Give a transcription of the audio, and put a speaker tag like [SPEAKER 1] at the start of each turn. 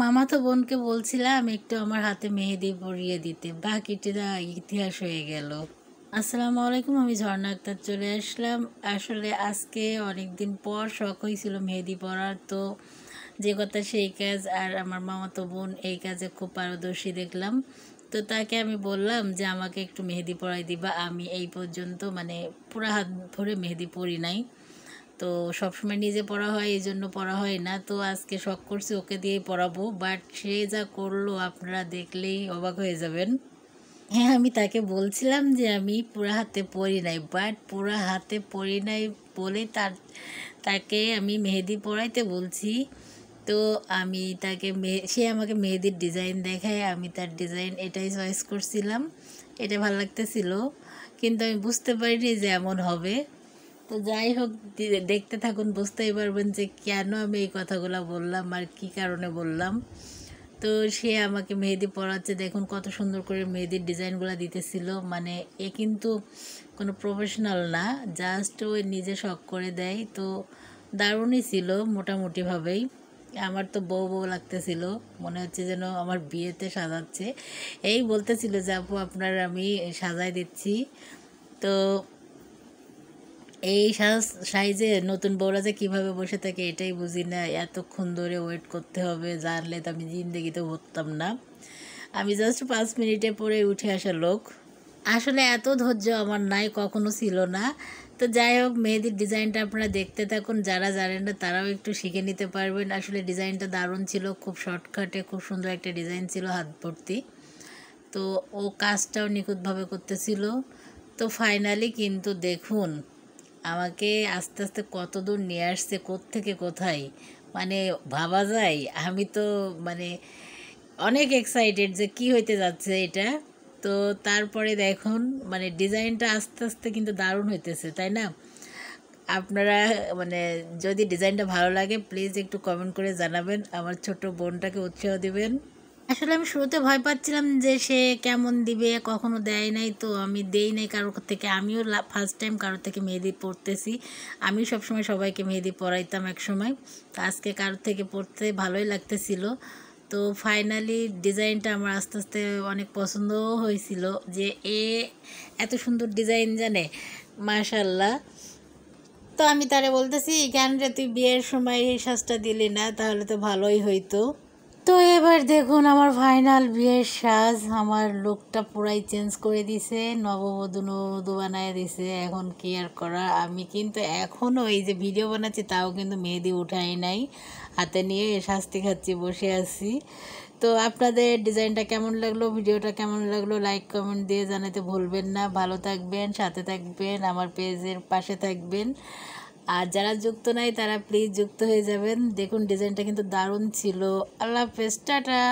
[SPEAKER 1] মামাতো বোনকে বলছিলাম একটু আমার হাতে মেহেদি পরিয়ে দিতে, বাকিটা ইতিহাস হয়ে গেল। আসসালামু আলাইকুম, আমি ঝর্ণা আক্তার চলে আসলাম। আসলে আজকে অনেক দিন পর শখ হয়েছিল মেহেদি পরার, তো যে কথা সেই কাজ। আর আমার মামাতো বোন এই কাজে খুব পারদর্শী দেখলাম, তো তাকে আমি বললাম যে আমাকে একটু মেহেদি পরাই দিবা। আমি এই পর্যন্ত মানে পুরো হাত ভরে মেহেদি পরি নাই, তো সবসময় নিজে পড়া হয়, এই জন্য পড়া হয় না। তো আজকে শখ করছি ওকে দিয়েই পড়াবো, বাট সে যা করলো আপনারা দেখলেই অবাক হয়ে যাবেন। হ্যাঁ, আমি তাকে বলছিলাম যে আমি পুরা হাতে পরি নাই, বাট পুরা হাতে পরি নাই বলে তাকে আমি মেহেদি পরাইতে বলছি। তো আমি তাকে সে আমাকে মেহেদির ডিজাইন দেখায়, আমি তার ডিজাইন এটাই চয়েস করছিলাম, এটা ভালো লাগতেছিল, কিন্তু আমি বুঝতে পারিনি যে এমন হবে। তো যাই হোক, দেখতে থাকুন, বুঝতেই পারবেন যে কেন আমি এই কথাগুলো বললাম আর কি কারণে বললাম। তো সে আমাকে মেহেদি পরাচ্ছে, দেখুন কত সুন্দর করে মেহেদির ডিজাইনগুলো দিতেছিল। মানে এ কিন্তু কোনো প্রফেশনাল না, জাস্ট ওই নিজে শখ করে দেয়। তো দারুণই ছিল মোটামুটিভাবেই। আমার তো বউ বউ লাগতেছিল, মনে হচ্ছে যেন আমার বিয়েতে সাজাচ্ছে। এই বলতেছিল যে আপু আপনার আমি সাজাই দিচ্ছি। তো এই সাইজে নতুন বউরা যে কীভাবে বসে থাকে এটাই বুঝি না, এতক্ষণ ধরে ওয়েট করতে হবে, জানলে তো আমি জিন্দেগিতে ভরতাম না। আমি জাস্ট 5 মিনিটে পরে উঠে আসা লোক, আসলে এত ধৈর্য আমার নাই, কখনো ছিল না। তো যাই হোক, মেহেদির ডিজাইনটা আপনারা দেখতে থাকুন, যারা জানেন না তারাও একটু শিখে নিতে পারবেন। আসলে ডিজাইনটা দারুণ ছিল, খুব শর্টকাটে খুব সুন্দর একটা ডিজাইন ছিল, হাত ভর্তি। তো ও কাজটাও নিখুঁতভাবে করতেছিল। তো ফাইনালি কিন্তু দেখুন আমাকে আস্তে আস্তে কত দূর নিয়ে আসছে, থেকে কোথায়, মানে ভাবা যায়। আমি তো মানে অনেক এক্সাইটেড যে কি হইতে যাচ্ছে এটা। তো তারপরে দেখুন মানে ডিজাইনটা আস্তে আস্তে কিন্তু দারুণ হইতেছে, তাই না? আপনারা মানে যদি ডিজাইনটা ভালো লাগে প্লিজ একটু কমেন্ট করে জানাবেন, আমার ছোট বোনটাকে উৎসাহ দিবেন। আসলে আমি শুরুতে ভয় পাচ্ছিলাম যে সে কেমন দিবে, কখনো দেয় নাই, তো আমি দেই নাই কারোর থেকে। আমিও ফার্স্ট টাইম কারোর থেকে মেহেদি পড়তেছি। আমি সবসময় সবাইকে মেহেদি পরাইতাম এক সময়, তো আজকে কারোর থেকে পড়তে ভালোই লাগতেছিল। তো ফাইনালি ডিজাইনটা আমার আস্তে আস্তে অনেক পছন্দও হয়েছিল, যে এত সুন্দর ডিজাইন জানে, মাশাল্লাহ। তো আমি তারে বলতেছি কেন রে তুই বিয়ের সময় এই সাজটা দিলি না, তাহলে তো ভালোই হইতো। তো এবার দেখুন আমার ফাইনাল বিয়ের সাজ, আমার লুকটা পুরাই চেঞ্জ করে দিছে, নববধূ নববধূ বানায় দিছে। এখন কি আর করা, আমি কিন্তু এখনও এই যে ভিডিও বানাচ্ছি তাও কিন্তু মেহেদি উঠাই নাই, হাতে নিয়ে শাস্তি খাচ্ছি, বসে আছি। তো আপনাদের ডিজাইনটা কেমন লাগলো, ভিডিওটা কেমন লাগলো, লাইক কমেন্ট দিয়ে জানাতে ভুলবেন না। ভালো থাকবেন, সাথে থাকবেন, আমার পেজের পাশে থাকবেন। আর যারা যুক্ত নাই তারা প্লিজ যুক্ত হয়ে যাবেন। দেখুন ডিজাইনটা কিন্তু দারুণ ছিল। আল্লাহ হাফেজ, টাটা।